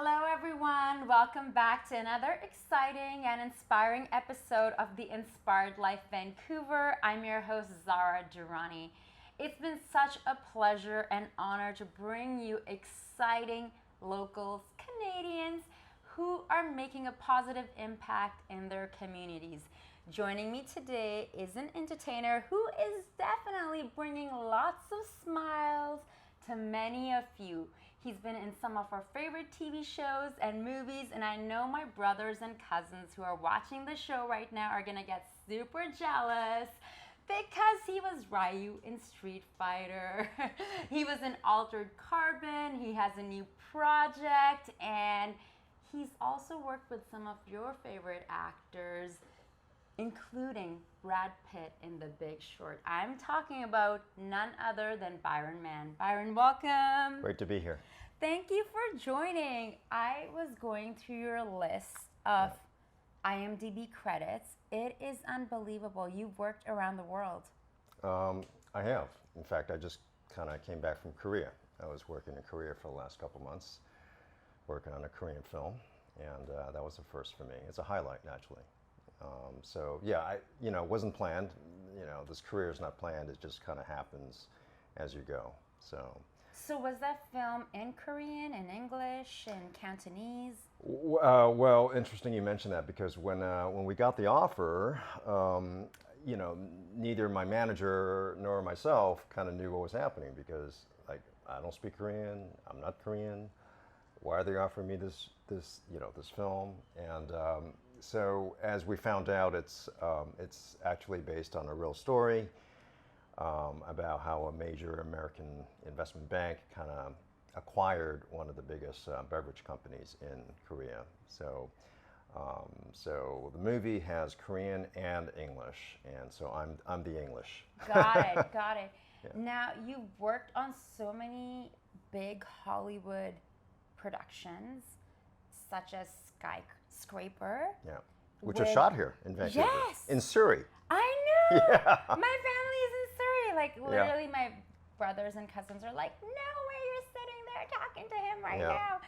Hello, everyone. Welcome back to another exciting and inspiring episode of the Inspired Life Vancouver. I'm your host, Zara Durrani. It's been such a pleasure and honor to bring you exciting locals, Canadians who are making a positive impact in their communities. Joining me today is an entertainer who is definitely bringing lots of smiles to many of you. He's been in some of our favorite TV shows and movies, and I know my brothers and cousins who are watching the show right now are gonna get super jealous because he was Ryu in Street Fighter. He was in Altered Carbon, he has a new project, and he's also worked with some of your favorite actors, including Brad Pitt in The Big Short. I'm talking about none other than Byron Mann. Byron, welcome. Great to be here. Thank you for joining. I was going through your list of IMDb credits. It is unbelievable. You've worked around the world. I have. In fact, I just kind of came back from Korea. I was working in Korea for the last couple months, working on a Korean film, and that was a first for me. It's a highlight, naturally. So yeah, it wasn't planned. This career is not planned. It just kind of happens as you go. So was that film in Korean, in English, in Cantonese? Well, interesting you mentioned that because when we got the offer, neither my manager nor myself kind of knew what was happening because I don't speak Korean. I'm not Korean. Why are they offering me this film? And so as we found out, it's actually based on a real story about how a major American investment bank kind of acquired one of the biggest beverage companies in Korea. So the movie has Korean and English, and so I'm the English. Got it. Yeah. Now, you've worked on so many big Hollywood productions, such as Skyscraper. Yeah, which was shot here in Vancouver. Yes! In Surrey. I know! Yeah. My family is in Surrey. Literally, my brothers and cousins are like, no way you're sitting there talking to him right now.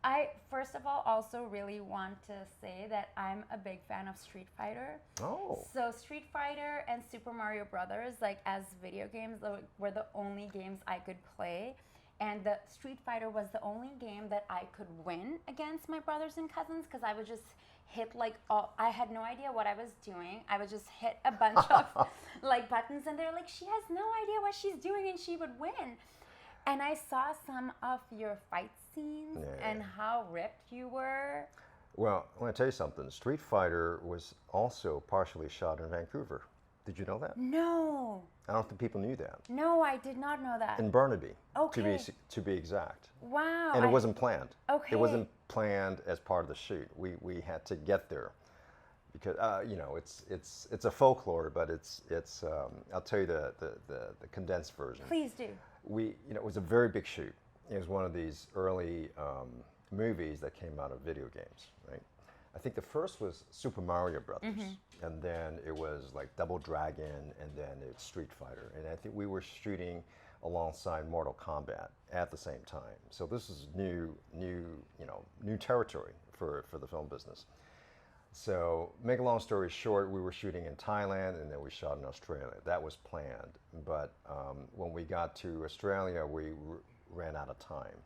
I, first of all, also really want to say that I'm a big fan of Street Fighter. Oh. So Street Fighter and Super Mario Brothers, as video games, were the only games I could play. And the Street Fighter was the only game that I could win against my brothers and cousins because I would just hit I had no idea what I was doing. I would just hit a bunch of buttons and they're like, she has no idea what she's doing and she would win. And I saw some of your fight scenes and how ripped you were. Well, I want to tell you something. Street Fighter was also partially shot in Vancouver. Did you know that? No. I don't think people knew that. No, I did not know that. In Burnaby, Okay. to be exact. Wow. And it wasn't planned. Okay. It wasn't planned as part of the shoot. We had to get there because it's a folklore, but it's I'll tell you the condensed version. Please do. It was a very big shoot. It was one of these early movies that came out of video games, right? I think the first was Super Mario Brothers, and then it was like Double Dragon, and then it's Street Fighter, and I think we were shooting alongside Mortal Kombat at the same time. So this is new territory for the film business. So make a long story short, we were shooting in Thailand, and then we shot in Australia. That was planned, but when we got to Australia, we ran out of time.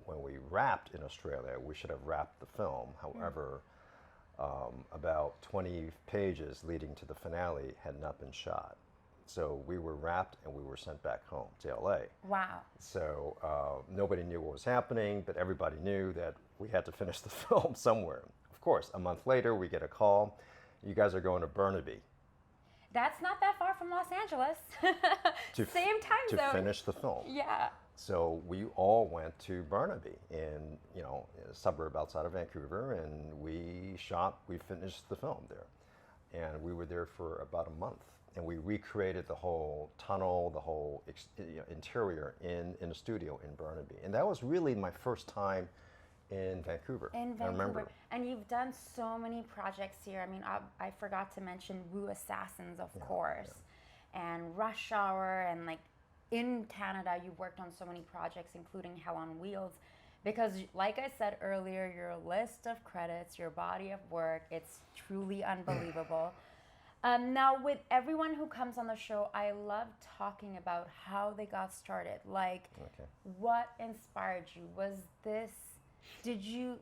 When we wrapped in Australia, we should have wrapped the film. However, about 20 pages leading to the finale had not been shot. So we were wrapped and we were sent back home to LA. Wow. So nobody knew what was happening, but everybody knew that we had to finish the film somewhere. Of course, a month later, we get a call. You guys are going to Burnaby. That's not that far from Los Angeles. Same time zone. To finish the film. Yeah. So we all went to Burnaby in a suburb outside of Vancouver, and we finished the film there. And we were there for about a month. And we recreated the whole tunnel, the whole interior in a studio in Burnaby. And that was really my first time in Vancouver. In Vancouver. I remember. And you've done so many projects here. I mean, I forgot to mention Wu Assassins, of course, and Rush Hour, and in Canada, you've worked on so many projects, including Hell on Wheels. Because, like I said earlier, your list of credits, your body of work, it's truly unbelievable. Now, with everyone who comes on the show, I love talking about how they got started. Like, what inspired you?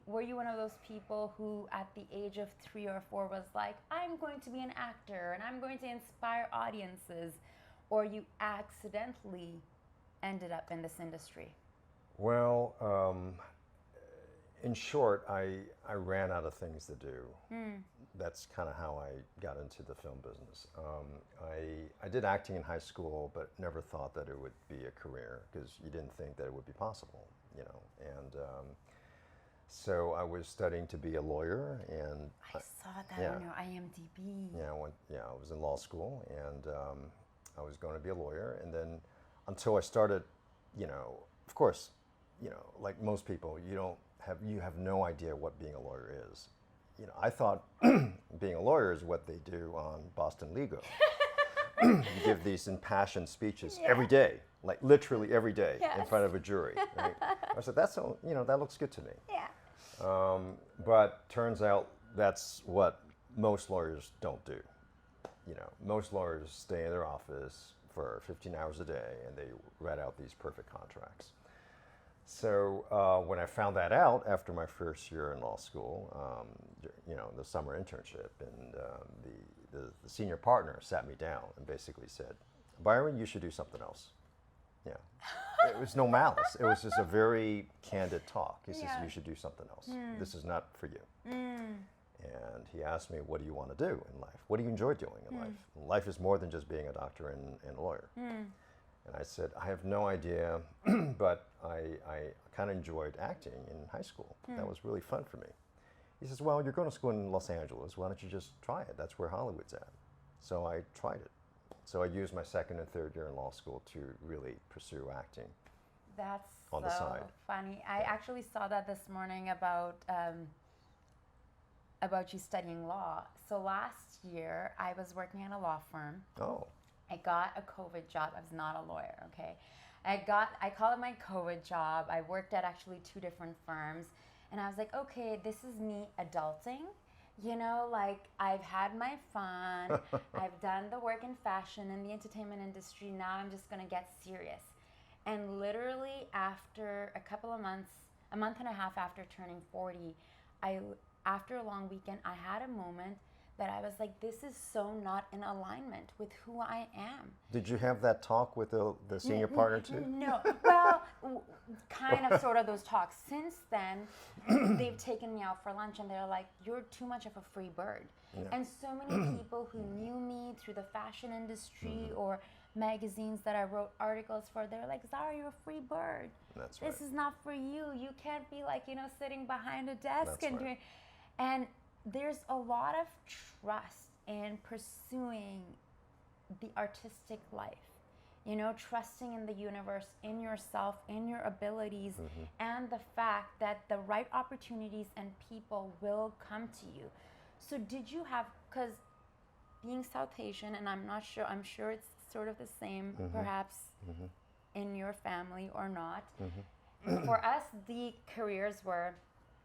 Were you one of those people who at the age of 3 or 4 was like, I'm going to be an actor and I'm going to inspire audiences? Or you accidentally ended up in this industry? Well, in short, I ran out of things to do. That's kind of how I got into the film business. I did acting in high school, but never thought that it would be a career because you didn't think that it would be possible, you know. And so I was studying to be a lawyer, and I saw that on your IMDb. Yeah, I was in law school, and I was going to be a lawyer, and then until I started, you know, of course, you know, like most people, you have no idea what being a lawyer is. You know, I thought being a lawyer is what they do on Boston Legal. You give these impassioned speeches every day, like literally every day in front of a jury. Right? I said, that looks good to me. Yeah. But turns out that's what most lawyers don't do. You know, most lawyers stay in their office for 15 hours a day and they write out these perfect contracts. So when I found that out after my first year in law school, you know, the summer internship, and the senior partner sat me down and basically said, Byron, you should do something else. Yeah. It was no malice. It was just a very candid talk. He says, you should do something else. This is not for you. And he asked me, what do you want to do in life? What do you enjoy doing in life? Life is more than just being a doctor and a lawyer. And I said, I have no idea, but I kind of enjoyed acting in high school. That was really fun for me. He says, well, you're going to school in Los Angeles. Why don't you just try it? That's where Hollywood's at. So I tried it. So I used my second and third year in law school to really pursue acting. That's on the side. Funny. I actually saw that this morning about you studying law. So last year, I was working at a law firm. Oh. I got a COVID job. I was not a lawyer, okay? I call it my COVID job. I worked at actually 2 different firms. And I was like, okay, this is me adulting. You know, like, I've had my fun. I've done the work in fashion and the entertainment industry. Now I'm just going to get serious. And literally after a couple of months, a month and a half after turning 40, after a long weekend, I had a moment that I was like, this is so not in alignment with who I am. Did you have that talk with the senior partner too? No. Well, kind of sort of those talks. Since then, they've taken me out for lunch and they're like, you're too much of a free bird. Yeah. And so many people who knew me through the fashion industry or magazines that I wrote articles for, they're like, Zara, you're a free bird. That's right. This is not for you. You can't be like, you know, sitting behind a desk. That's doing. And there's a lot of trust in pursuing the artistic life, you know, trusting in the universe, in yourself, in your abilities, and the fact that the right opportunities and people will come to you. So did you have, because being South Asian, and I'm sure it's sort of the same perhaps in your family or not. For us, the careers were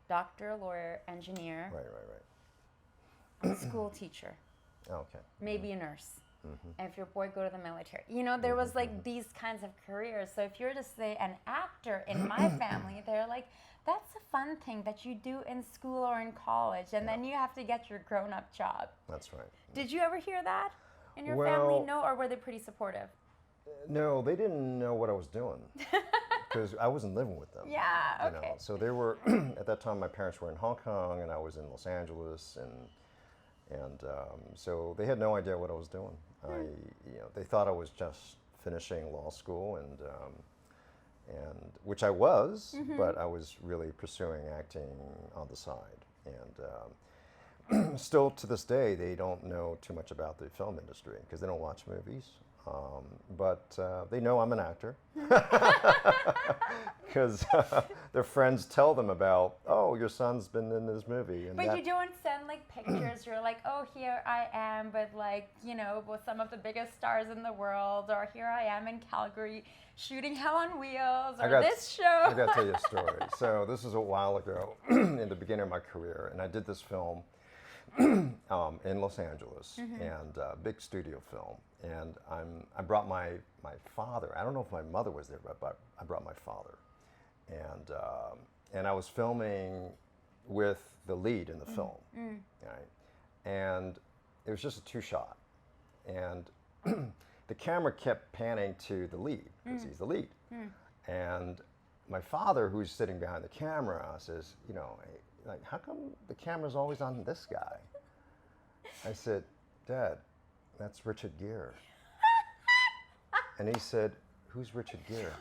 doctor, lawyer, engineer. Right. School teacher. Okay. Maybe a nurse. And if your boy go to the military. You know, there was like these kinds of careers. So if you're to say an actor in my family, they're like, that's a fun thing that you do in school or in college. And then you have to get your grown-up job. That's right. Did you ever hear that in your family? No, or were they pretty supportive? No, they didn't know what I was doing. Because I wasn't living with them. Yeah, okay. You know? So they were, at that time my parents were in Hong Kong and I was in Los Angeles, and so they had no idea what I was doing. They thought I was just finishing law school, and which I was, but I was really pursuing acting on the side. And still to this day, they don't know too much about the film industry because they don't watch movies. But they know I'm an actor because their friends tell them about, oh, your son's been in this movie. And But you don't send like pictures. You're like, oh, here I am with like, with some of the biggest stars in the world, or here I am in Calgary shooting Hell on Wheels, or this show. I got to tell you a story. So this was a while ago in the beginning of my career, and I did this film in Los Angeles, and big studio film. And I brought my father. I don't know if my mother was there, but I brought my father, and I was filming with the lead in the film, right? And it was just a two-shot, and the camera kept panning to the lead because he's the lead, and my father, who's sitting behind the camera, says, like, how come the camera's always on this guy? I said, Dad, that's Richard Gere. And he said, who's Richard Gere?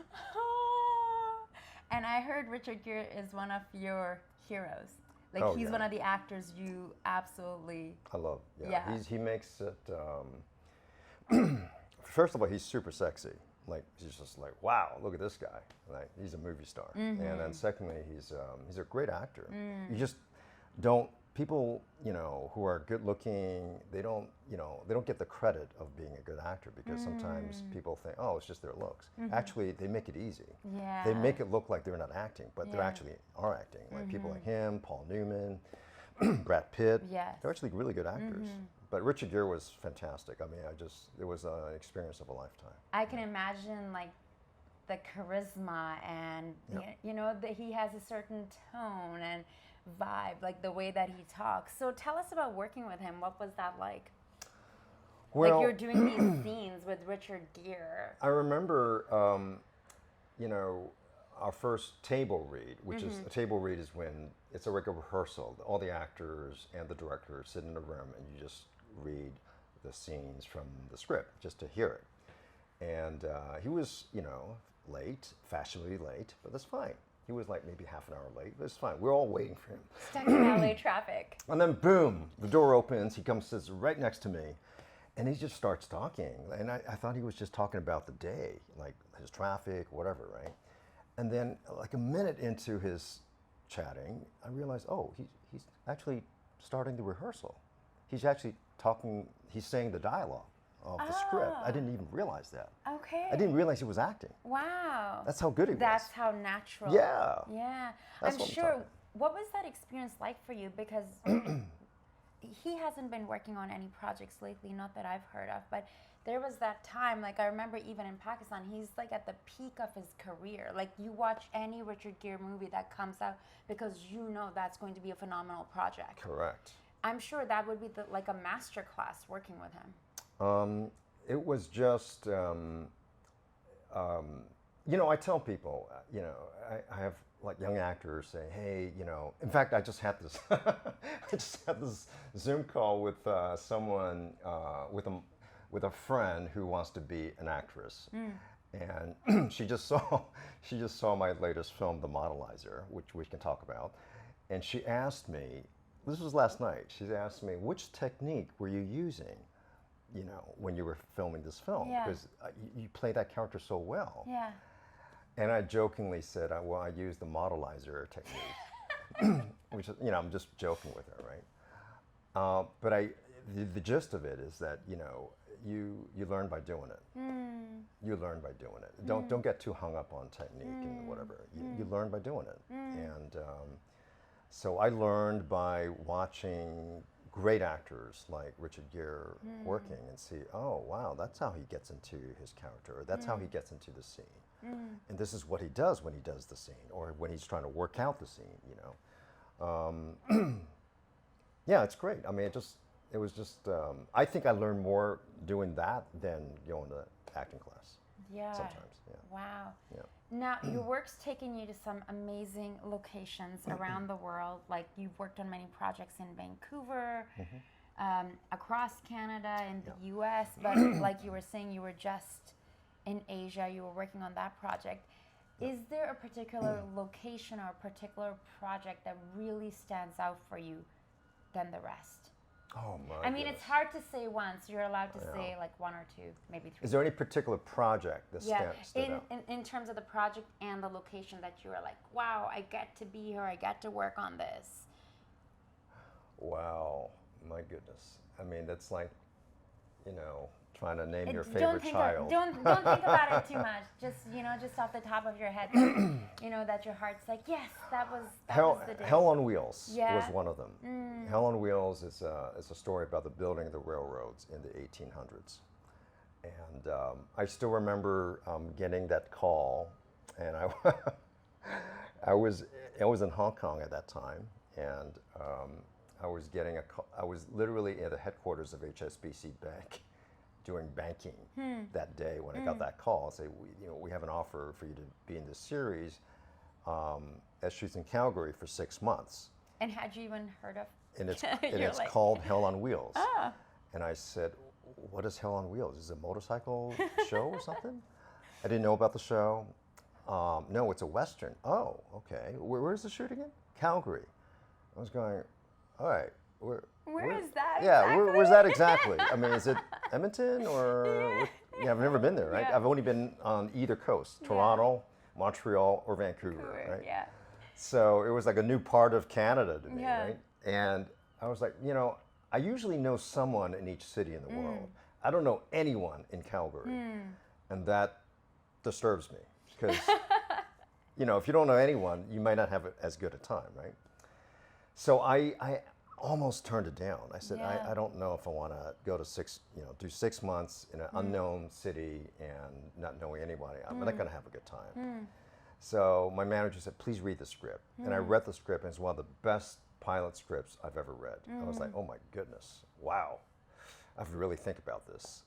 And I heard Richard Gere is one of your heroes. Like, he's one of the actors you absolutely... I love, yeah. He makes it... First of all, he's super sexy. Like, he's just like, wow, look at this guy. Like, he's a movie star. And then secondly, he's a great actor. You just don't... People, who are good looking, they don't get the credit of being a good actor because sometimes people think, oh, it's just their looks. Actually, they make it easy. Yeah. They make it look like they're not acting, but they actually are acting. Like people like him, Paul Newman, Brad Pitt. Yes. They're actually really good actors. But Richard Gere was fantastic. I mean, it was an experience of a lifetime. I can imagine, like, the charisma and, that he has a certain tone and vibe, like the way that he talks. So tell us about working with him. What was that like? Well, like, you're doing these scenes with Richard Gere. I remember, our first table read, which is a table read is when it's a regular rehearsal. All the actors and the director sit in a room and you just read the scenes from the script just to hear it. And he was, late, fashionably late, but that's fine. He was like maybe half an hour late, but it's fine. We're all waiting for him. Stuck in LA traffic. And then boom, the door opens, he comes, sits right next to me, and he just starts talking. And I thought he was just talking about the day, like his traffic, whatever, right? And then like a minute into his chatting, I realized, oh, he's actually starting the rehearsal. He's actually talking, he's saying the dialogue of the script. I didn't even realize that. Okay. I didn't realize he was acting. Wow. That's how good he was. That's how natural. Yeah. Yeah. That's I'm sure. What was that experience like for you? Because he hasn't been working on any projects lately, not that I've heard of, but there was that time, like I remember even in Pakistan, he's like at the peak of his career. Like, you watch any Richard Gere movie that comes out because that's going to be a phenomenal project. Correct. I'm sure that would be like a master class working with him. It was just, I tell people, I have like young actors say, hey, in fact, I just had this, Zoom call with someone, with a friend who wants to be an actress, and she just saw my latest film, The Modelizer, which we can talk about, and she asked me, this was last night, she asked me, which technique were you using? When you were filming this film, because you play that character so well. Yeah. And I jokingly said, well, I used the modelizer technique, which is, I'm just joking with her, right? But the gist of it is that, you learn by doing it. You learn by doing it. Don't get too hung up on technique and whatever. You learn by doing it. And so I learned by watching great actors like Richard Gere working and see, oh, wow, that's how he gets into his character, or that's how he gets into the scene. And this is what he does when he does the scene, or when he's trying to work out the scene, Yeah, it's great. I mean, it was just, I think I learned more doing that than going to acting class. Yeah. Sometimes, yeah. Wow. Yeah. Now, your work's taken you to some amazing locations around the world. Like, you've worked on many projects in Vancouver, across Canada, in the U.S., but like you were saying, you were just in Asia, you were working on that project. Is there a particular location or a particular project that really stands out for you than the rest? Oh my I mean, goodness. it's hard to say once. You're allowed to Yeah. say like one or two, maybe three. Is there any particular project that Yeah, stood out? in terms of the project and the location that you were like, wow, I get to be here, I get to work on this. Wow, my goodness. I mean, that's like, trying to name your favorite child. Don't think about it too much. Just just off the top of your head, that your heart's like, yes, that was the day. Hell on Wheels Yeah. was one of them. Hell on Wheels is a story about the building of the railroads in the 1800s. And I still remember getting that call, and I was in Hong Kong at that time, and I was getting a call. I was literally at the headquarters of HSBC Bank doing banking that day when I got that call. Say, we have an offer for you to be in this series that shoots in Calgary for 6 months. And had you even heard of? And it's like... called Hell on Wheels. Ah. And I said, what is Hell on Wheels? Is it a motorcycle show or something? I didn't know about the show. No, it's a Western. Oh, okay. Where's the shoot again? Calgary. I was going, all right. Where is that Yeah, exactly? where's that exactly? I mean, is it Edmonton or... Yeah, I've never been there, right? Yeah. I've only been on either coast, Toronto, Montreal, or Vancouver, right? Yeah. So it was like a new part of Canada to me, Yeah. right? And I was like, I usually know someone in each city in the world. I don't know anyone in Calgary. And that disturbs me because, if you don't know anyone, you might not have as good a time, right? So I almost turned it down. I said, Yeah. I don't know if I want to go to do 6 months in an unknown city and not knowing anybody. I'm not going to have a good time. So my manager said, please read the script. And I read the script, and it's one of the best pilot scripts I've ever read. I was like, oh my goodness, wow. I have to really think about this.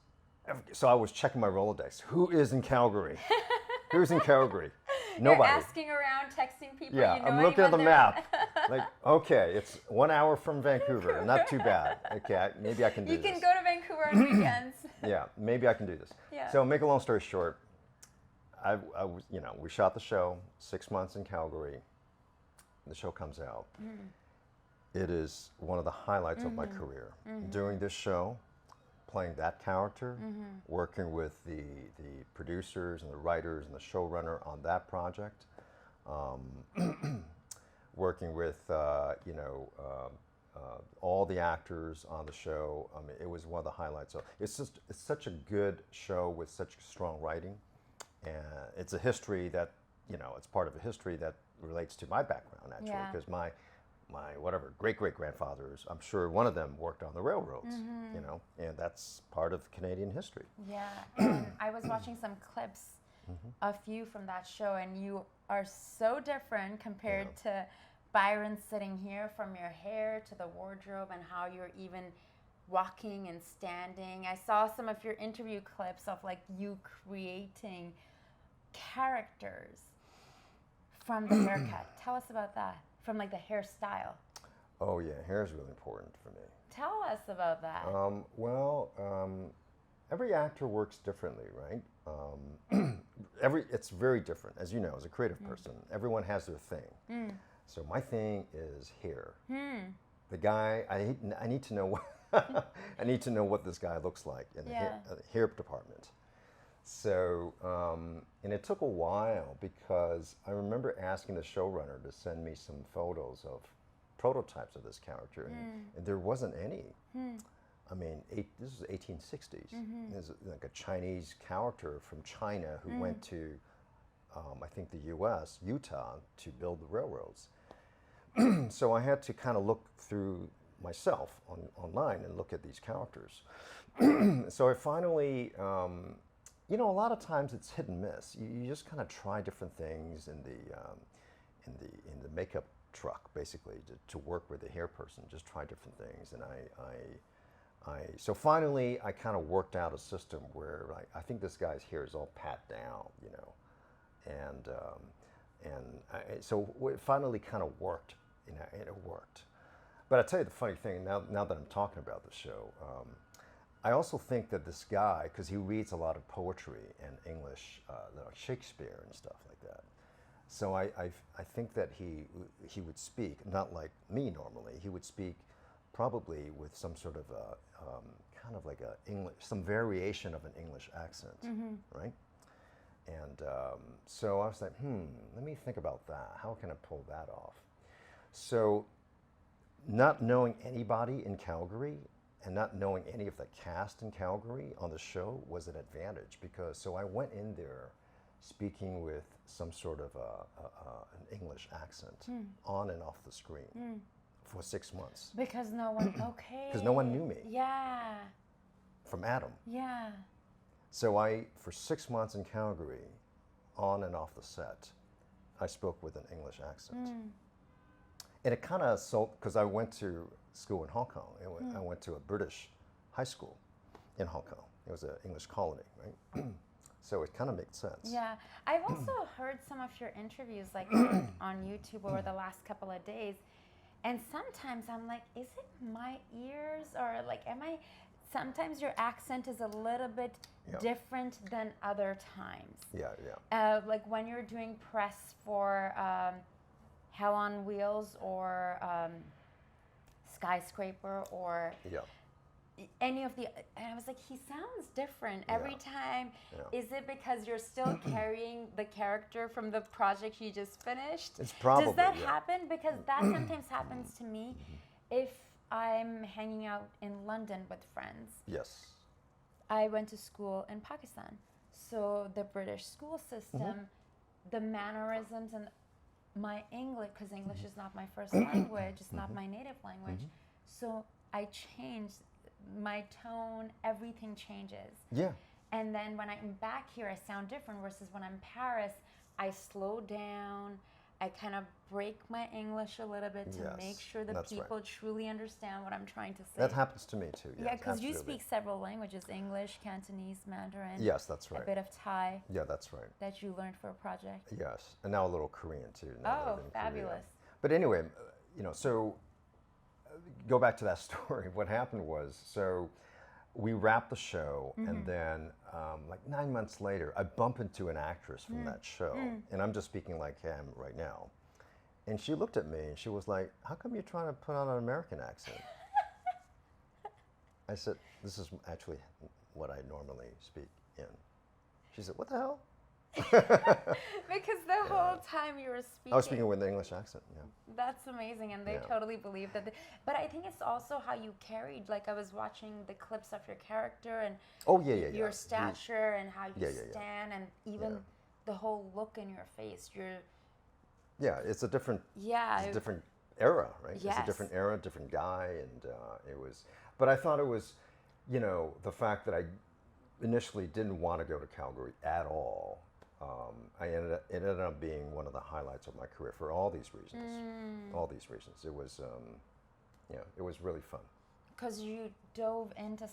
So I was checking my Rolodex. Who is in Calgary? Who's in Calgary? Nobody. You're asking around, texting people. Yeah, you know I'm looking at the anyone there? map. Like, okay, it's 1 hour from Vancouver. Not too bad. Okay, maybe I can do You this. can go to Vancouver on weekends. Yeah, maybe I can do this. Yeah. So make a long story short, we shot the show 6 months in Calgary. The show comes out. It is one of the highlights of my career. Doing this show, playing that character, working with the producers and the writers and the showrunner on that project, working with all the actors on the show. I mean, it was one of the highlights. So it's such a good show with such strong writing, and it's a history that it's part of a history that relates to my background actually, Yeah. because my whatever great-great-grandfathers, I'm sure one of them worked on the railroads, and that's part of Canadian history. Yeah, and I was watching some clips of you from that show, and you are so different compared to Byron sitting here, from your hair to the wardrobe and how you're even walking and standing. I saw some of your interview clips of like you creating characters from the haircut. Tell us about that, from like the hairstyle. Oh yeah, hair is really important for me. Tell us about that. Every actor works differently, right? It's very different, as you know, as a creative person. Everyone has their thing. So my thing is hair. The guy, I need to know what I need to know what this guy looks like in the hair department. So, and it took a while because I remember asking the showrunner to send me some photos of prototypes of this character, and there wasn't any. I mean, this was 1860s. There's like a Chinese character from China who went to, I think, the U.S., Utah, to build the railroads. So I had to kind of look through myself online and look at these characters. So I finally, a lot of times it's hit and miss. You just kind of try different things in the makeup truck, basically, to work with the hair person. Just try different things, and so finally I kind of worked out a system where I think this guy's hair is all pat down, so it finally kind of worked, and it worked. But I tell you the funny thing, now that I'm talking about the show, I also think that this guy, because he reads a lot of poetry and English, Shakespeare and stuff like that. So I think that he would speak, not like me normally, he would speak probably with some sort of a kind of like some variation of an English accent, right? And so I was like, let me think about that. How can I pull that off? So not knowing anybody in Calgary and not knowing any of the cast in Calgary on the show was an advantage, because so I went in there speaking with some sort of an English accent on and off the screen for 6 months. Because no one, okay. Because no one knew me. Yeah. From Adam. Yeah. So for 6 months in Calgary, on and off the set, I spoke with an English accent. And it kind of because I went to school in Hong Kong. I went to a British high school in Hong Kong. It was an English colony, right? So it kind of made sense. Yeah. I've also heard some of your interviews like on YouTube over the last couple of days. And sometimes I'm like, is it my ears, or like, sometimes your accent is a little bit different than other times. Yeah. Like when you're doing press for Hell on Wheels or Skyscraper or any of the, and I was like, he sounds different every time. Is it because you're still carrying the character from the project you just finished? It's probably. Does that happen? Because that sometimes happens to me if I'm hanging out in London with friends. Yes. I went to school in Pakistan. So the British school system, the mannerisms and my English, because English is not my first language, it's not my native language. So I changed my tone, everything changes. Yeah. And then when I'm back here, I sound different, versus when I'm in Paris, I slow down. I kind of break my English a little bit to make sure the people truly understand what I'm trying to say. That happens to me too. Yes, yeah, because you speak several languages: English, Cantonese, Mandarin. Yes, that's right. A bit of Thai. Yeah, that's right. That you learned for a project. Yes, and now a little Korean too. Oh, fabulous. But anyway, so go back to that story. What happened was, so we wrapped the show, and then like 9 months later, I bump into an actress from that show, and I'm just speaking like him right now. And she looked at me and she was like, "How come you're trying to put on an American accent?" I said, "This is actually what I normally speak in." She said, "What the hell?" Because the whole time you were speaking, I was speaking with an English accent. Yeah. That's amazing, and they totally believe that. But I think it's also how you carried. Like I was watching the clips of your character and your stature and how you stand, and even the whole look in your face. It's a different. Yeah. It's a different era, right? Yes. It's a different era, different guy, and it was. But I thought it was, the fact that I initially didn't want to go to Calgary at all. It ended up being one of the highlights of my career for all these reasons. All these reasons. It was, it was really fun. Because you dove into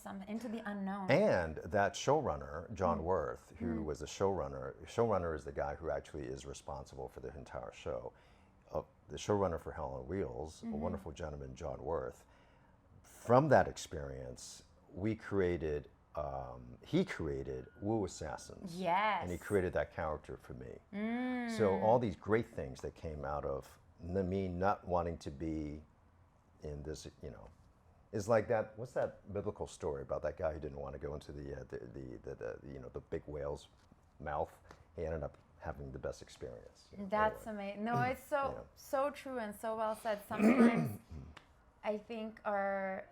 the unknown. And that showrunner, John Worth, who was the showrunner is the guy who actually is responsible for the entire show. The showrunner for Hell on Wheels, a wonderful gentleman, John Worth. From that experience, he created Wu Assassins. Yes. And he created that character for me. So all these great things that came out of me not wanting to be in this, is like that. What's that biblical story about that guy who didn't want to go into the big whale's mouth? He ended up having the best experience. That's amazing. No, it's so true and so well said. Sometimes I think our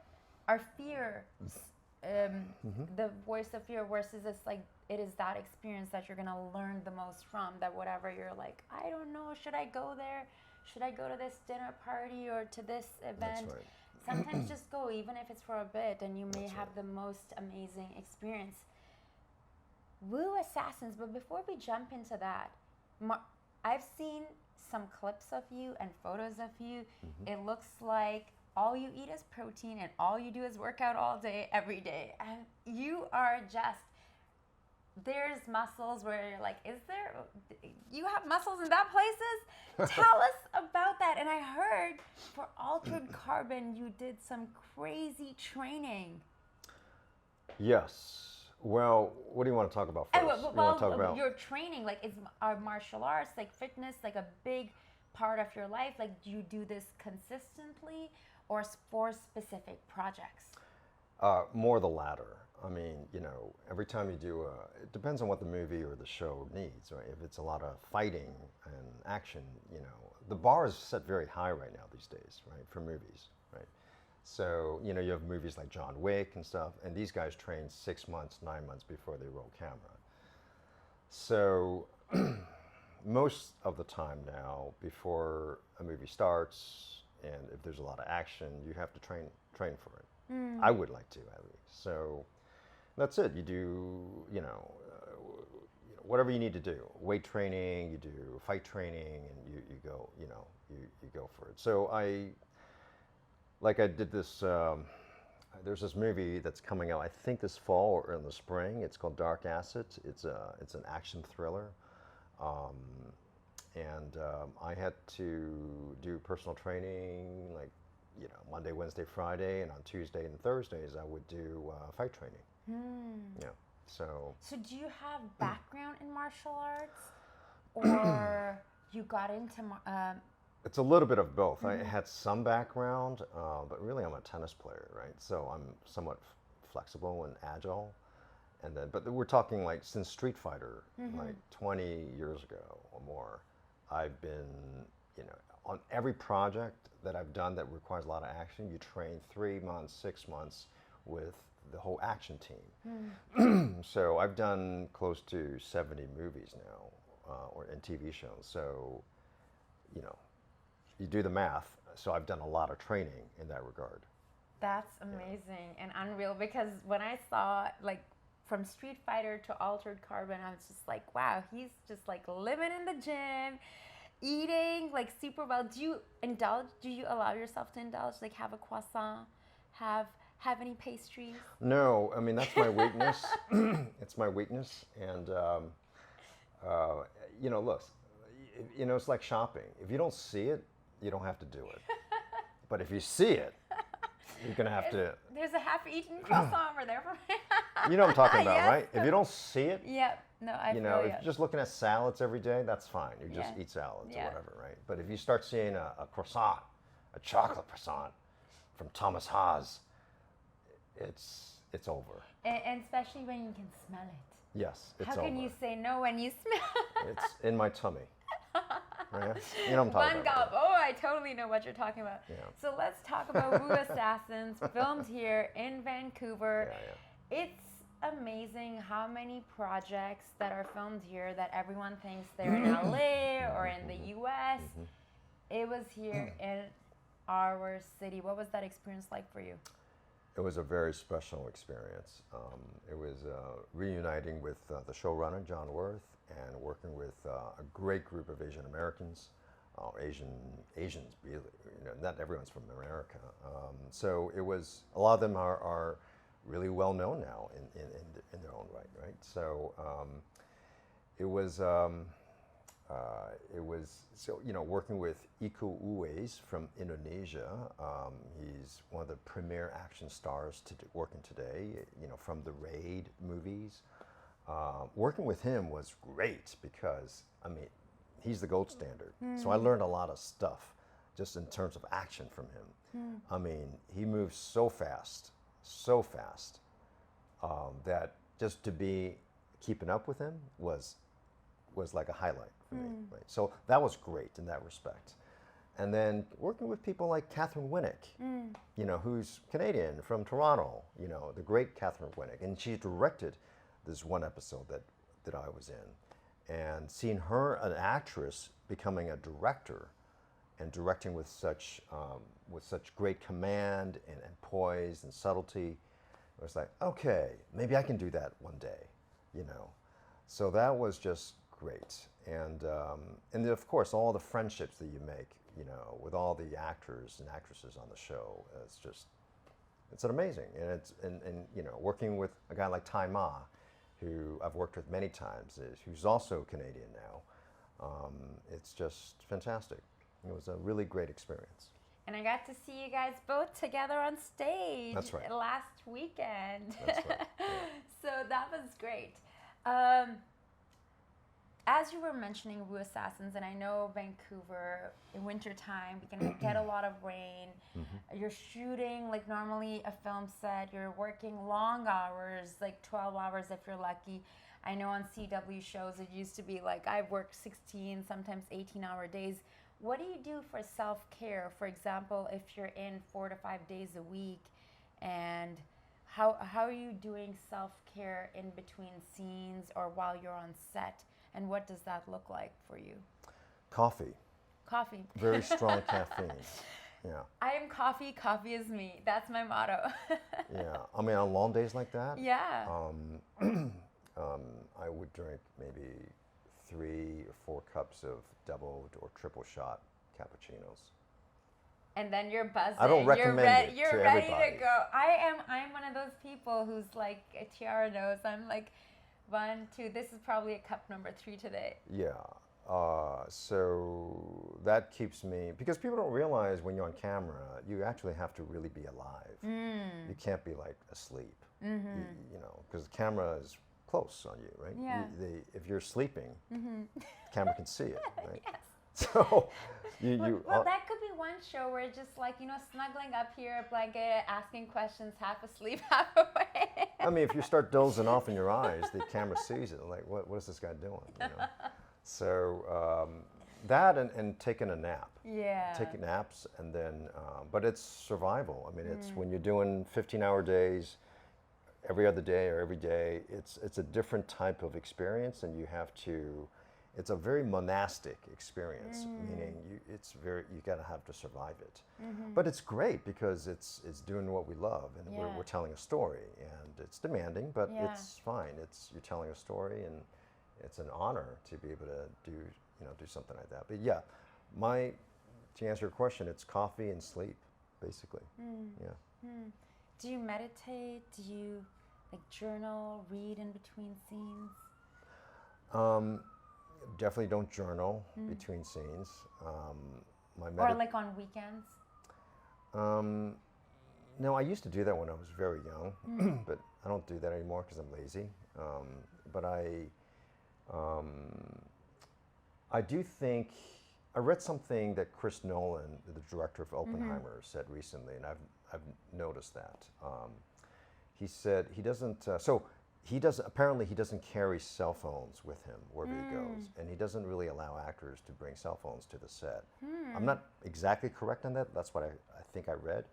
fear. The voice of fear versus it is that experience that you're gonna learn the most from. That whatever you're like, I don't know, should I go there? Should I go to this dinner party or to this event? That's right. Sometimes just go, even if it's for a bit, and you may have the most amazing experience. Wu Assassins, but before we jump into that, I've seen some clips of you and photos of you. It looks like all you eat is protein and all you do is work out all day, every day. And you are there's muscles where you're like, you have muscles in that places? Tell us about that. And I heard for Altered Carbon, you did some crazy training. Yes. Well, what do you want to talk about first? You want to talk about your training? Are martial arts, fitness, a big part of your life? Do you do this consistently? or for specific projects? More the latter. I mean, you know, every time you do it depends on what the movie or the show needs, right? If it's a lot of fighting and action, you know, the bar is set very high right now these days, right, for movies, right? So, you know, you have movies like John Wick and stuff, and these guys train 6 months, 9 months before they roll camera. So, most of the time now, before a movie starts, and if there's a lot of action, you have to train for it. I would like to, at least. So that's it. You do, you know, whatever you need to do. Weight training, you do fight training, and you go, you know, you go for it. So I did this, there's this movie that's coming out, I think this fall or in the spring. It's called Dark Acid. It's an action thriller. I had to do personal training, like, you know, Monday, Wednesday, Friday, and on Tuesday and Thursdays I would do fight training. Yeah. So do you have background in martial arts, or you got into? It's a little bit of both. I had some background, but really I'm a tennis player, right? So I'm somewhat flexible and agile. And then, but we're talking like since Street Fighter, like 20 years ago or more, I've been, you know, on every project that I've done that requires a lot of action, you train 3 months, 6 months with the whole action team. So I've done close to 70 movies now, or in TV shows. So, you know, you do the math. So I've done a lot of training in that regard. That's amazing and unreal, because when I saw like from Street Fighter to Altered Carbon, I was just like, wow, he's just like living in the gym, eating like super well. Do you indulge? Do you allow yourself to indulge? Like have a croissant, have any pastries? No, I mean that's my weakness. It's my weakness, and you know, look, you know, it's like shopping. If you don't see it, you don't have to do it. But if you see it, you're gonna have to. There's a half-eaten croissant over there for me. You know what I'm talking about, Yes. right? If you don't see it, Yep. No, I you feel know, if you. you're just looking at salads every day, that's fine. You just Yeah. eat salads Yeah. or whatever, right? But if you start seeing a croissant, a chocolate croissant from Thomas Haas, it's over. And especially when you can smell it. Yes, it's How over. can you say no when you smell? It's in my tummy. Right? You know what I'm talking One about. gulp. Oh, I totally know what you're talking about. Yeah. So let's talk about Wu Assassins, filmed here in Vancouver. Yeah. It's amazing how many projects that are filmed here that everyone thinks they're in LA or in the US. It was here in our city. What was that experience like for you? It was a very special experience. It was reuniting with the showrunner, John Worth, and working with a great group of Asian Americans, Asians, really, you know, not everyone's from America. So it was, a lot of them are really well known now in their own right? So it was, so, you know, working with Iko Uwais from Indonesia. He's one of the premier action stars working today, you know, from the Raid movies. Working with him was great because, I mean, he's the gold standard. So I learned a lot of stuff just in terms of action from him. I mean, he moves so fast, that just to be keeping up with him was like a highlight for me. Right? So that was great in that respect. And then working with people like Catherine Winnick, you know, who's Canadian from Toronto, you know, the great Catherine Winnick. And she directed this one episode that I was in. And seeing her, an actress, becoming a director and directing with such great command and poise and subtlety, it was like, okay, maybe I can do that one day, you know. So that was just great. And then of course, all the friendships that you make, you know, with all the actors and actresses on the show, it's amazing. And you know, working with a guy like Tai Ma, who I've worked with many times, who's also Canadian now, it's just fantastic. It was a really great experience. And I got to see you guys both together on stage. That's right. Last weekend. That's right. Yeah. So that was great. as you were mentioning Wu Assassins, and I know Vancouver in wintertime, we can get a lot of rain. You're shooting like normally a film set, you're working long hours, like 12 hours if you're lucky. I know on CW shows it used to be like I've worked 16, sometimes 18-hour days. What do you do for self-care? For example, if you're in 4 to 5 days a week, and how are you doing self-care in between scenes or while you're on set? And what does that look like for you? Coffee. Coffee. Very strong caffeine. Yeah. I am coffee, coffee is me. That's my motto. Yeah. I mean, on long days like that, Yeah. I would drink maybe 3 or 4 cups of double or triple shot cappuccinos. And then you're buzzing. I don't recommend it You're to ready everybody. to go. I'm one of those people who's like, Tiara knows, I'm like 1, 2, this is probably a cup number 3 today. Yeah. So that keeps me, because people don't realize when you're on camera, you actually have to really be alive. You can't be like asleep, you know, because the camera is close on you, right? Yeah. If you're sleeping, the camera can see it, right? Yes. So Well, that could be one show where it's just like, you know, snuggling up here, blanket, asking questions, half asleep, half awake. I mean, if you start dozing off in your eyes, the camera sees it. Like, what is this guy doing? You know? So that and taking a nap. Yeah. Taking naps, and then, but it's survival. I mean, it's when you're doing 15-hour days, every other day or every day, it's a different type of experience, and you have to. It's a very monastic experience, meaning you gotta have to survive it. But it's great because it's doing what we love, and we're telling a story, and it's demanding, but it's fine. You're telling a story, and it's an honor to be able to do something like that. But yeah, to answer your question, it's coffee and sleep, basically. Yeah. Do you meditate? Do you like journal, read in between scenes? Definitely don't journal between scenes. Or like on weekends? No, I used to do that when I was very young, but I don't do that anymore because I'm lazy. But I do think, I read something that Chris Nolan, the director of Oppenheimer, said recently, and I've noticed that. He said he doesn't, apparently he doesn't carry cell phones with him wherever he goes, and he doesn't really allow actors to bring cell phones to the set. I'm not exactly correct on that. That's what I think I read.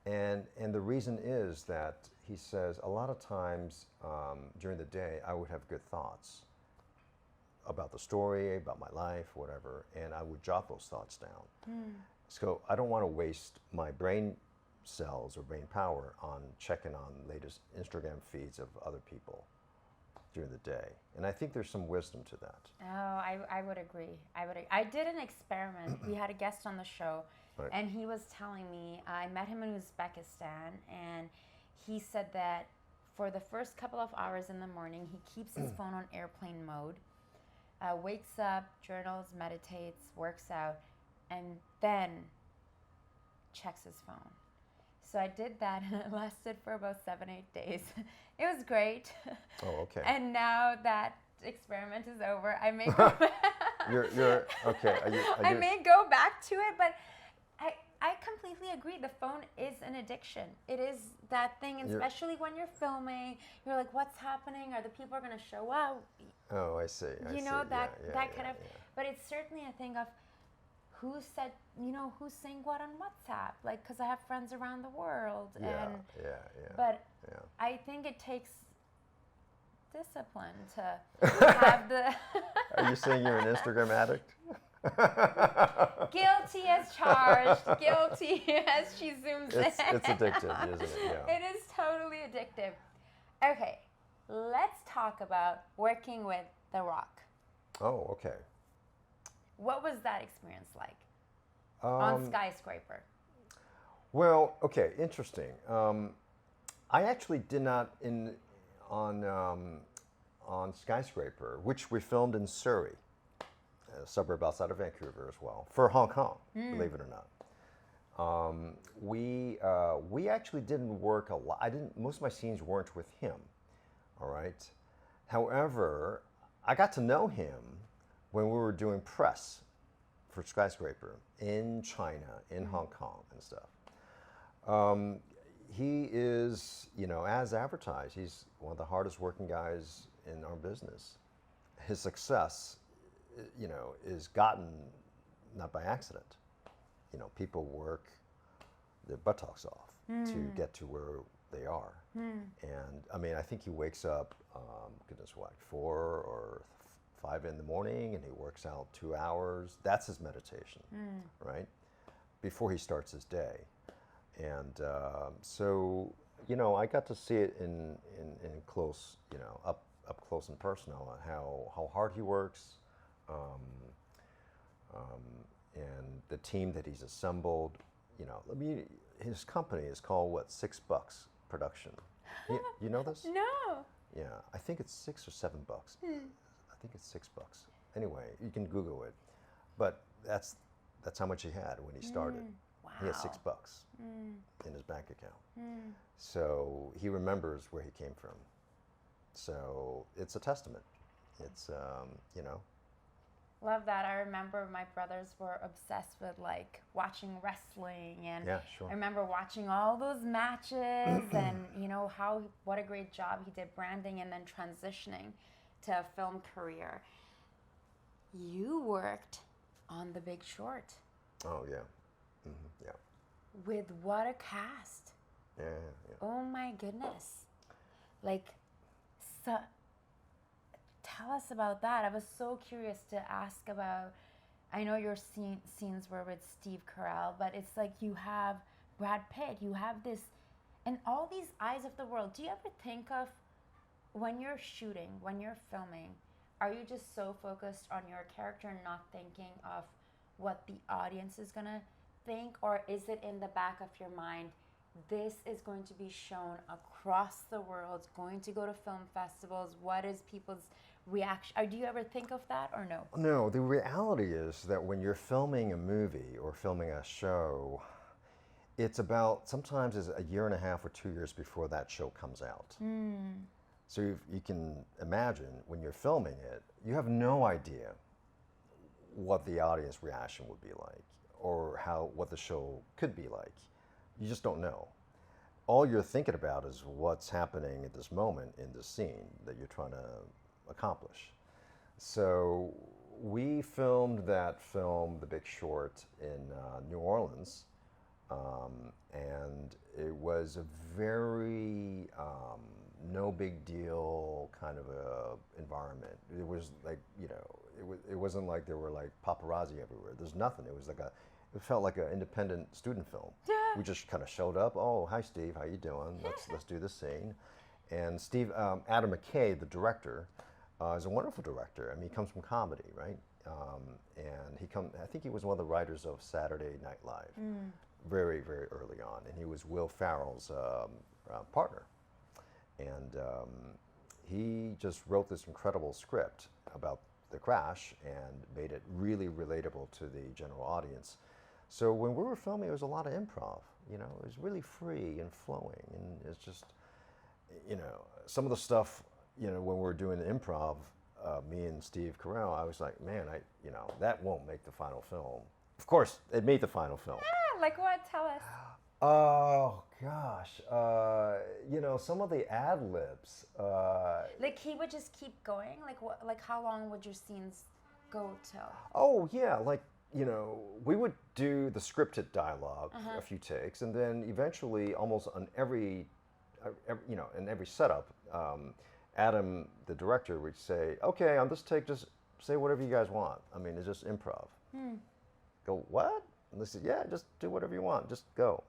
And the reason is that he says a lot of times during the day I would have good thoughts about the story, about my life, whatever, and I would jot those thoughts down. So I don't want to waste my brain cells or brain power on checking on latest Instagram feeds of other people during the day. And I think there's some wisdom to that. Oh, I would agree. I did an experiment. We had a guest on the show, and he was telling me, I met him in Uzbekistan, and he said that for the first couple of hours in the morning, he keeps his phone on airplane mode, wakes up, journals, meditates, works out, and then checks his phone. So I did that, and it lasted for about 7-8 days. It was great. Oh, okay. And now that experiment is over, I may go You're okay. I may go back to it, but I completely agree. The phone is an addiction. It is that thing, and especially when you're filming, you're like, what's happening? Are the people going to show up? Oh, I see. You know, that kind of, but it's certainly a thing of who said, who's saying what on WhatsApp? Like, because I have friends around the world. But I think it takes discipline to have the... Are you saying you're an Instagram addict? Guilty as charged. Guilty as she zooms in. It's addictive, isn't it? Yeah. It is totally addictive. Okay, let's talk about working with The Rock. Oh, okay. What was that experience like on Skyscraper? Well, okay, interesting. I actually did not on Skyscraper, which we filmed in Surrey, a suburb outside of Vancouver as well, for Hong Kong, believe it or not. We actually didn't work a lot. Most of my scenes weren't with him. All right. However, I got to know him when we were doing press for Skyscraper in China, in Hong Kong and stuff. He is, as advertised, he's one of the hardest working guys in our business. His success, is gotten not by accident. People work their buttocks off to get to where they are. And I mean, I think he wakes up, 4 or 5 in the morning, and he works out 2 hours. That's his meditation, right? Before he starts his day. And so, I got to see it in close, up close and personal, how hard he works, and the team that he's assembled. His company is called $6 Production. You know this? No. Yeah, I think it's $6 or $7. I think it's $6. Anyway, you can Google it, but that's how much he had when he started. Wow. He had $6 in his bank account. So he remembers where he came from. So it's a testament. It's Love that. I remember my brothers were obsessed with watching wrestling, and yeah, sure. I remember watching all those matches and what a great job he did branding and then transitioning to a film career. You worked on The Big Short. Oh yeah. Yeah. With what a cast. Yeah. Oh my goodness. So tell us about that. I was so curious to ask about, I know your scenes were with Steve Carell, but it's like you have Brad Pitt, you have this, and all these eyes of the world. Do you ever think of, when you're shooting, when you're filming, are you just so focused on your character and not thinking of what the audience is going to think? Or is it in the back of your mind, this is going to be shown across the world, going to go to film festivals? What is people's reaction? Or do you ever think of that, or no? No, the reality is that when you're filming a movie or filming a show, it's sometimes it's a year and a half or 2 years before that show comes out. So you can imagine when you're filming it, you have no idea what the audience reaction would be like, or what the show could be like. You just don't know. All you're thinking about is what's happening at this moment in the scene that you're trying to accomplish. So we filmed that film, The Big Short, in New Orleans, and it was a very no big deal kind of a environment. It was it wasn't like there were paparazzi everywhere. There's nothing. It felt like an independent student film. We just kind of showed up. Oh, hi Steve, how you doing? Let's do this scene. And Adam McKay, the director, is a wonderful director. I mean, he comes from comedy, right? And I think he was one of the writers of Saturday Night Live, very, very early on. And he was Will Ferrell's partner. And he just wrote this incredible script about the crash and made it really relatable to the general audience. So when we were filming, it was a lot of improv. It was really free and flowing, and it's just, some of the stuff, when we were doing the improv, me and Steve Carell, I was like, man, that won't make the final film. Of course, it made the final film. Yeah, like what? Tell us. Oh gosh, some of the ad libs. He would just keep going. Like how long would your scenes go till? Oh yeah, we would do the scripted dialogue, a few takes, and then eventually, almost on every in every setup, Adam, the director, would say, "Okay, on this take, just say whatever you guys want. I mean, it's just improv." Go, what? And they said, "Yeah, just do whatever you want. Just go."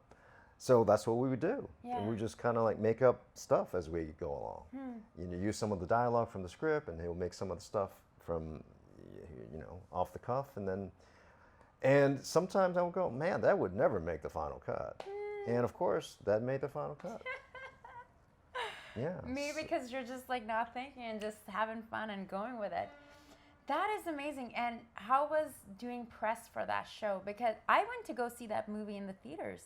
So that's what we would do. Yeah. And we just kind of make up stuff as we go along. Use some of the dialogue from the script, and he'll make some of the stuff from, off the cuff, and sometimes I would go, man, that would never make the final cut. And of course, that made the final cut. Yeah. Maybe because you're just not thinking and just having fun and going with it. That is amazing. And how was doing press for that show? Because I went to go see that movie in the theaters.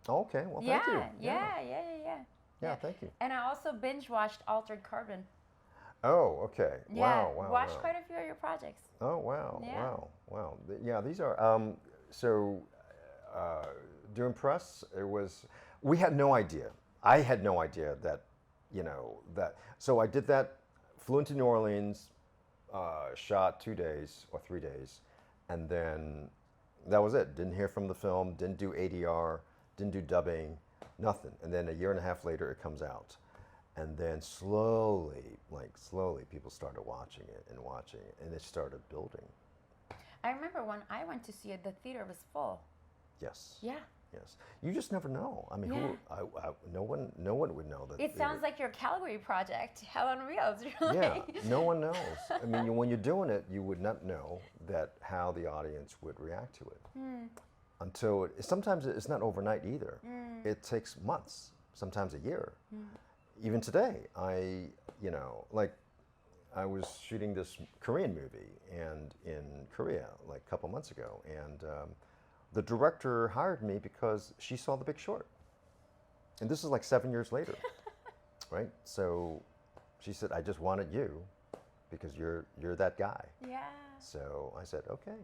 Okay, well, thank you. Yeah, Yeah, thank you. And I also binge watched Altered Carbon. Oh, okay. Yeah, Wow, wow, watched wow. quite a few of your projects. Oh, wow, Yeah. wow, wow. Yeah, these are, so uh, doing press, it was, we had no idea. I had no idea that, so I did that, flew into New Orleans, shot 2 days or 3 days, and then that was it. Didn't hear from the film, didn't do ADR, didn't do dubbing, nothing. And then a year and a half later, it comes out. And then slowly, people started watching it, and it started building. I remember when I went to see it, the theater was full. Yes. Yeah. Yes. You just never know. I mean, Yeah. no one would know that. It sounds like your Calgary project, Hell on Wheels. Really. Yeah, no one knows. I mean, when you're doing it, you would not know that how the audience would react to it until sometimes it's not overnight either. It takes months, sometimes a year. Even today, I was shooting this Korean movie and in Korea like a couple months ago, and the director hired me because she saw The Big Short, and this is like 7 years later, right? So she said, "I just wanted you because you're that guy." Yeah. So I said, "Okay."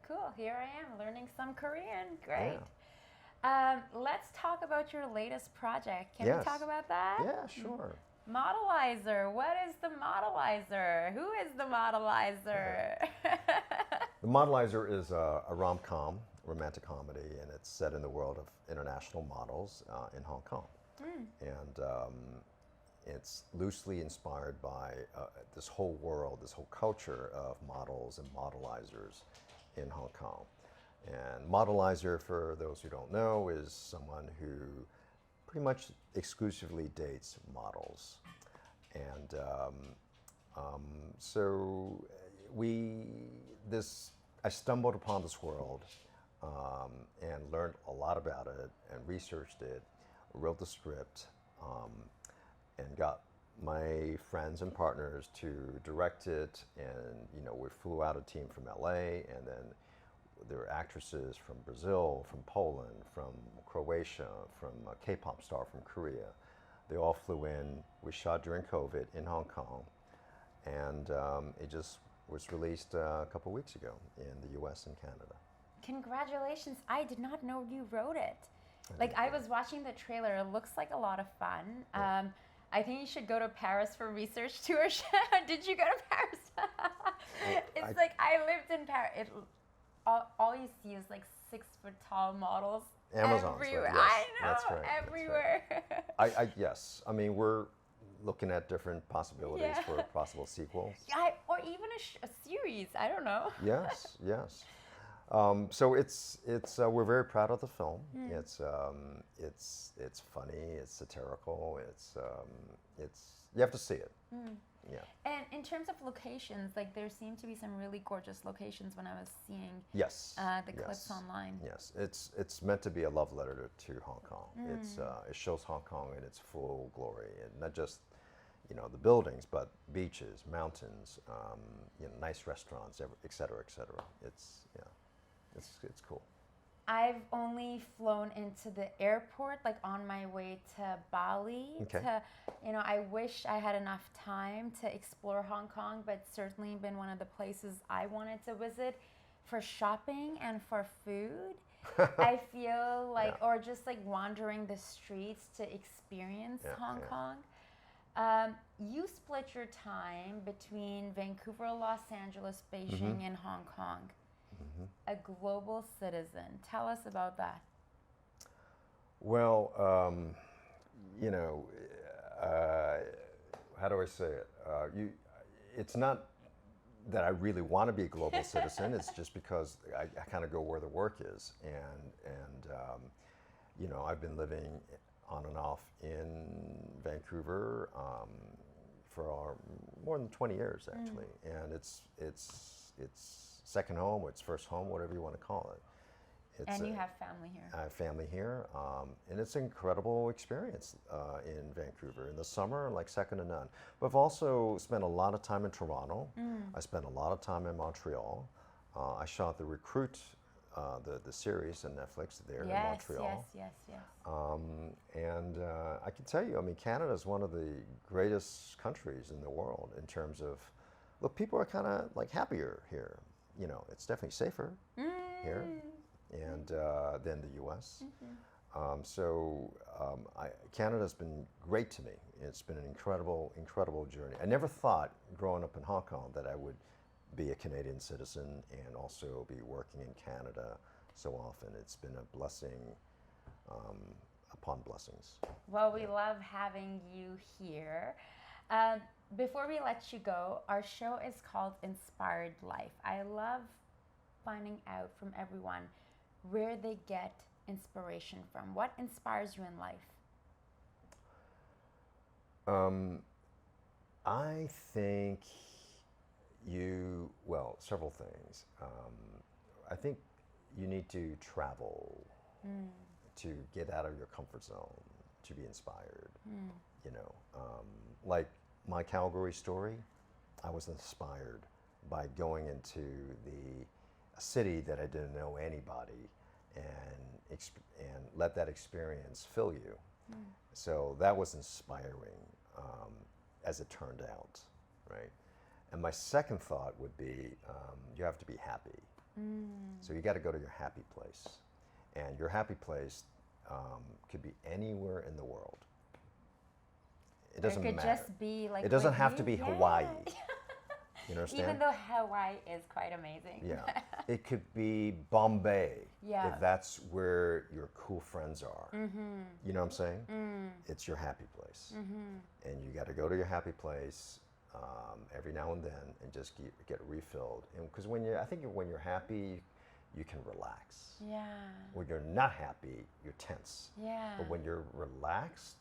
Cool. Here I am learning some Korean. Great. Yeah. Let's talk about your latest project. Can Yes. we talk about that? Yeah, sure. Modelizer. What is the Modelizer? Who is the Modelizer? The Modelizer is a rom-com, romantic comedy, and it's set in the world of international models in Hong Kong. And it's loosely inspired by this whole world, this whole culture of models and modelizers in Hong Kong. And modelizer, for those who don't know, is someone who pretty much exclusively dates models. And so I stumbled upon this world and learned a lot about it and researched it, wrote the script, and got my friends and partners to direct it. And we flew out a team from LA, and then there were actresses from Brazil, from Poland, from Croatia, from a K-pop star from Korea. They all flew in. We shot during COVID in Hong Kong, and it just was released a couple weeks ago in the US and Canada. Congratulations. I did not know you wrote it. I was watching the trailer. It looks like a lot of fun. Yeah. I think you should go to Paris for research tour. Did you go to Paris? It's like I lived in Paris. All you see is like 6 foot tall models. Amazon. Everywhere. Right? Yes, I know. that's right, Everywhere. That's right. Yes. I mean, we're looking at different possibilities for possible sequels. Yeah, or even a series. I don't know. Yes. Yes. So it's we're very proud of the film. It's funny. It's satirical. It's you have to see it. Yeah. And in terms of locations, there seem to be some really gorgeous locations when I was seeing Yes. the clips online. Yes. It's meant to be a love letter to Hong Kong. It shows Hong Kong in its full glory, and not just the buildings, but beaches, mountains, nice restaurants, et cetera, et cetera. It's cool. I've only flown into the airport, on my way to Bali. Okay. I wish I had enough time to explore Hong Kong, but certainly been one of the places I wanted to visit for shopping and for food. I feel or just wandering the streets to experience Hong Kong. You split your time between Vancouver, Los Angeles, Beijing, and Hong Kong. A global citizen. Tell us about that. Well, how do I say it? It's not that I really want to be a global citizen. It's just because I kind of go where the work is, and I've been living on and off in Vancouver for more than 20 years actually, and it's second home, it's first home, whatever you want to call it. And you have family here. I have family here, and it's an incredible experience in Vancouver. In the summer, second to none. But I've also spent a lot of time in Toronto. I spent a lot of time in Montreal. I shot The Recruit the series on Netflix there in Yes, Montreal. yes. And I can tell you, I mean, Canada is one of the greatest countries in the world in terms of, look, people are kind of like happier here. You know, it's definitely safer here and than the U.S. Canada's been great to me. It's been an incredible, incredible journey. I never thought growing up in Hong Kong that I would be a Canadian citizen and also be working in Canada so often. It's been a blessing upon blessings. Well, we love having you here. Before we let you go, our show is called Inspired Life. I love finding out from everyone where they get inspiration from. What inspires you in life? I think several things. I think you need to travel to get out of your comfort zone, to be inspired. You know, like my Calgary story, I was inspired by going into a city that I didn't know anybody and let that experience fill you. So that was inspiring as it turned out, right? And my second thought would be you have to be happy. So you got to go to your happy place. And your happy place could be anywhere in the world. It doesn't matter. It could just be like. It doesn't have to be Hawaii. You understand? Even though Hawaii is quite amazing. Yeah. It could be Bombay. Yeah. If that's where your cool friends are. You know what I'm saying? It's your happy place. And you got to go to your happy place every now and then and just get refilled. And because when you're happy, you can relax. Yeah. When you're not happy, you're tense. Yeah. But when you're relaxed,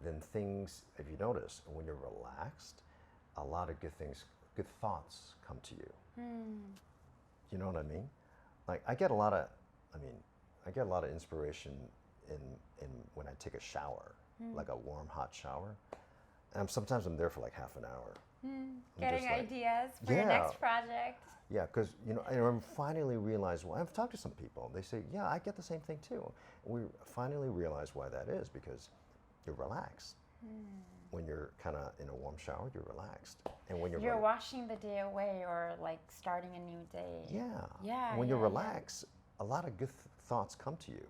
then things, if you notice, when you're relaxed, a lot of good thoughts come to you. You know what I mean? Like I get a lot of inspiration in when I take a shower, like a warm, hot shower. And sometimes I'm there for like half an hour. Getting ideas for your next project. Yeah, because I finally realized. Well, I've talked to some people. They say, "Yeah, I get the same thing too." And we finally realized why that is because you're relaxed. When you're kind of in a warm shower, you're relaxed, and when you're washing the day away or like starting a new day. Yeah. When you're relaxed, a lot of good thoughts come to you.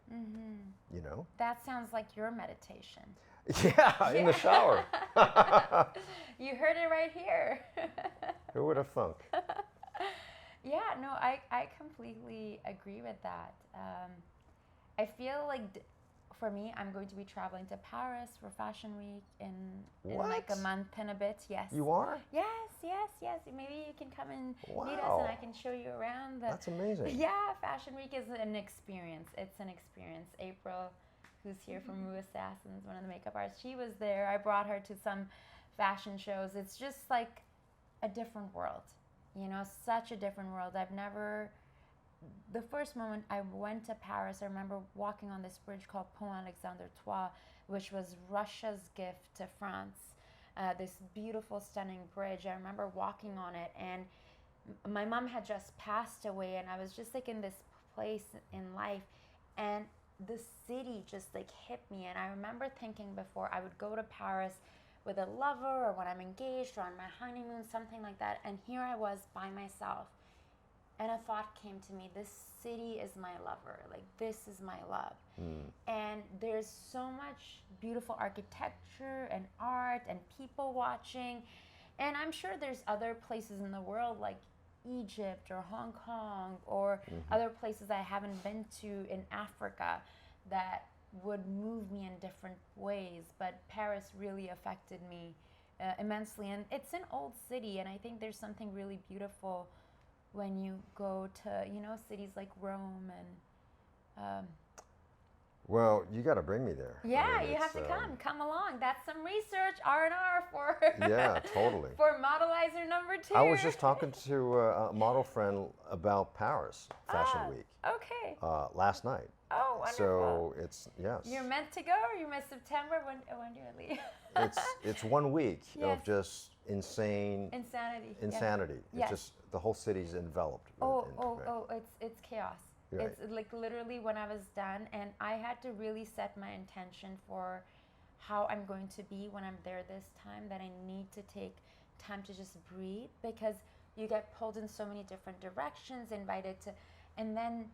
You know. That sounds like your meditation. Yeah, in the shower. You heard it right here. Who would have thunk? Yeah, no, I completely agree with that. I feel like for me, I'm going to be traveling to Paris for Fashion Week in like a month and a bit. Yes. You are? Yes. Maybe you can come and meet us and I can show you around. That's amazing. Yeah, Fashion Week is an experience. It's an experience. April, who's here from Rue Assassins, one of the makeup artists, she was there. I brought her to some fashion shows. It's just like a different world. You know, such a different world. The first moment I went to Paris, I remember walking on this bridge called Pont Alexandre III, which was Russia's gift to France. This beautiful, stunning bridge. I remember walking on it, and my mom had just passed away, and I was just like in this place in life, and the city just like hit me. And I remember thinking before I would go to Paris with a lover or when I'm engaged or on my honeymoon, something like that. And here I was by myself. And a thought came to me, this city is my lover. Like, this is my love. And there's so much beautiful architecture and art and people watching. And I'm sure there's other places in the world like Egypt or Hong Kong or other places I haven't been to in Africa that would move me in different ways. But Paris really affected me immensely. And it's an old city, and I think there's something really beautiful when you go to, cities like Rome and... Well, you got to bring me there. Yeah, you have to come along. That's some research, R&R for... Yeah, totally. For Modelizer number 2. I was just talking to a model friend about Paris Fashion Week. Okay. Last night. Oh, wonderful. So it's, yes. You're meant to go, or you miss September? When do you leave? It's 1 week of just insanity. Yes. It's just the whole city's enveloped. Oh, it's chaos. Right. It's like literally when I was done, and I had to really set my intention for how I'm going to be when I'm there this time, that I need to take time to just breathe, because you get pulled in so many different directions, invited to, and then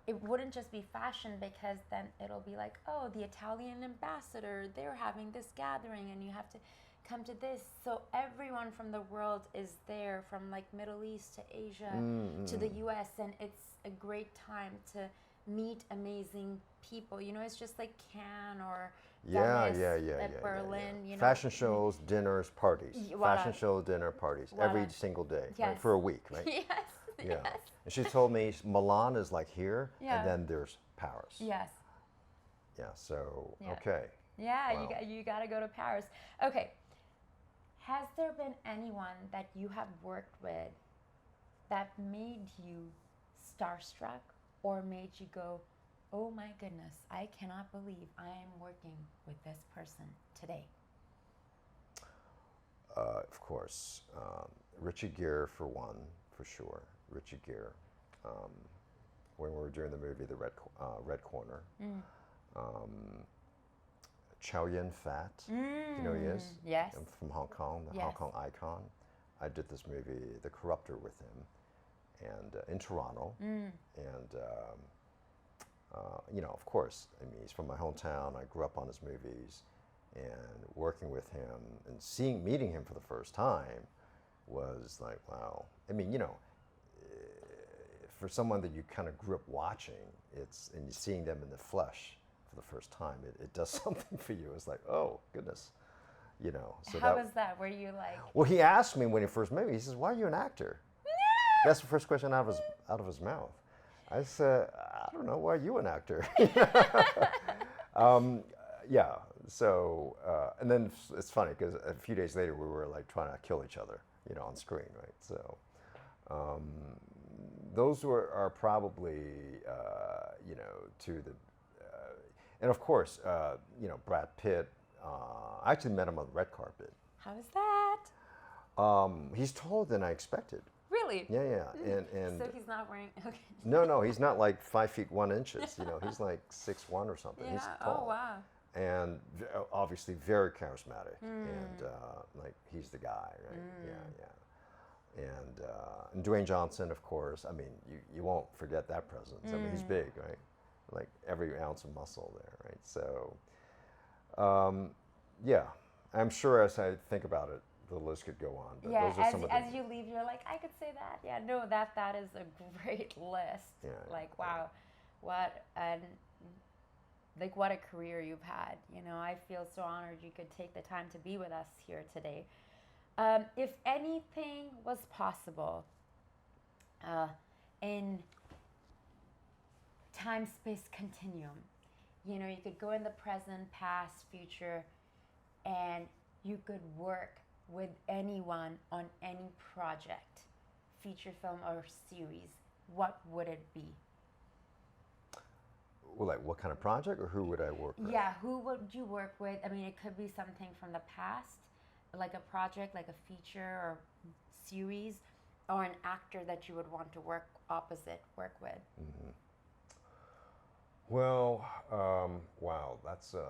it wouldn't just be fashion, because then it'll be like, oh, the Italian ambassador, they're having this gathering and you have to come to this. So everyone from the world is there, from like Middle East to Asia to the US, and it's a great time to meet amazing people. You know, it's just like Cannes or Venice, Berlin, you know. Fashion shows, dinners, parties. Voilà. Fashion show, dinner, parties. Voilà. Every single day, right? Yes. For a week, right? Yes. Yeah. Yes. And she told me Milan is like here, Yeah. and then there's Paris. Yes. Yeah, so, Yeah. okay. Yeah, Wow. you got to go to Paris. Okay. Has there been anyone that you have worked with that made you starstruck, or made you go, oh my goodness, I cannot believe I am working with this person today? Of course. Richie Gere, for one, for sure. Richie Gere. When we were doing the movie The Red Corner. Chow Yun-fat, you know who he is? Yes. From Hong Kong, the Yes. Hong Kong icon. I did this movie, The Corruptor, with him, and in Toronto. And you know, of course, I mean, he's from my hometown. I grew up on his movies, and working with him and meeting him for the first time was like, wow. I mean, you know, for someone that you kind of grew up watching, and seeing them in the flesh for the first time, it does something for you. It's like, oh goodness, you know. So How was that? Were you like? Well, he asked me when he first met me. He says, "Why are you an actor?" That's the first question out of his mouth. I said, "I don't know. Why are you an actor?" Yeah. So, and then it's funny because a few days later we were like trying to kill each other, you know, on screen, right? So, those are probably, you know, two of the, and of course, you know, Brad Pitt. I actually met him on the red carpet. How was that? He's taller than I expected. Really? Yeah, yeah, and So he's not wearing. Okay. no, he's not like 5 feet 1 inches. You know, he's like 6'1" or something. Yeah. He's tall. Oh wow. And obviously very charismatic, and like he's the guy, right? Yeah. And Dwayne Johnson, of course. I mean, you won't forget that presence. I mean, he's big, right? Like every ounce of muscle there, right? So, yeah, I'm sure as I think about it, the list could go on. But Yeah, those are some of the, as you leave, you're like, I could say that. Yeah, no, that is a great list. Yeah, Like, wow, what a career you've had. You know, I feel so honored you could take the time to be with us here today. If anything was possible in time-space continuum, you know, you could go in the present, past, future, and you could work with anyone on any project, feature film or series, what would it be? well, like what kind of project, or who would I work with? Yeah, who would you work with? I mean, it could be something from the past, like a project, like a feature or series, or an actor that you would want to work with. Well, wow, that's a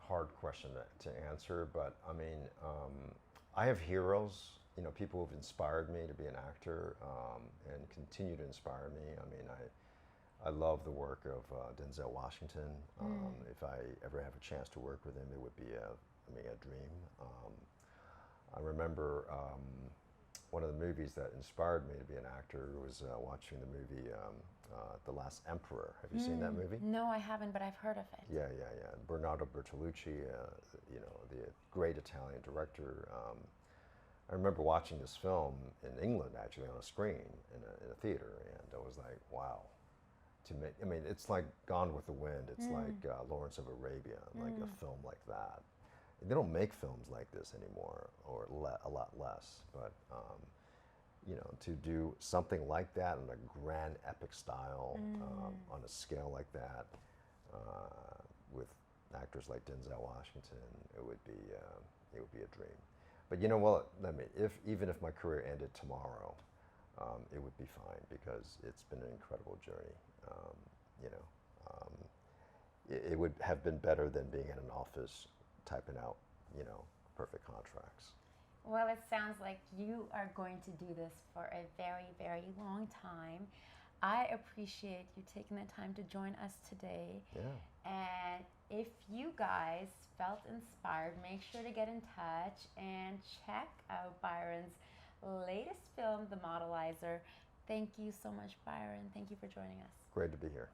hard question to answer. But I mean, I have heroes. You know, people who've inspired me to be an actor and continue to inspire me. I mean, I love the work of Denzel Washington. If I ever have a chance to work with him, it would be a dream. I remember one of the movies that inspired me to be an actor was watching the movie The Last Emperor. Have you seen that movie? No, I haven't, but I've heard of it. Yeah. Bernardo Bertolucci, you know, the great Italian director. I remember watching this film in England, actually, on a screen in a theater, and I was like, wow. I mean, it's like Gone with the Wind. It's like Lawrence of Arabia, like a film like that. They don't make films like this anymore, or a lot less. But you know, to do something like that in a grand epic style, on a scale like that, with actors like Denzel Washington, it would be a dream. But you know what? I mean, even if my career ended tomorrow, it would be fine because it's been an incredible journey. You know, it would have been better than being in an office typing out, you know, perfect contracts. Well, it sounds like you are going to do this for a very, very long time. I appreciate you taking the time to join us today. Yeah. And if you guys felt inspired, make sure to get in touch and check out Byron's latest film, The Modelizer. Thank you so much, Byron. Thank you for joining us. Great to be here.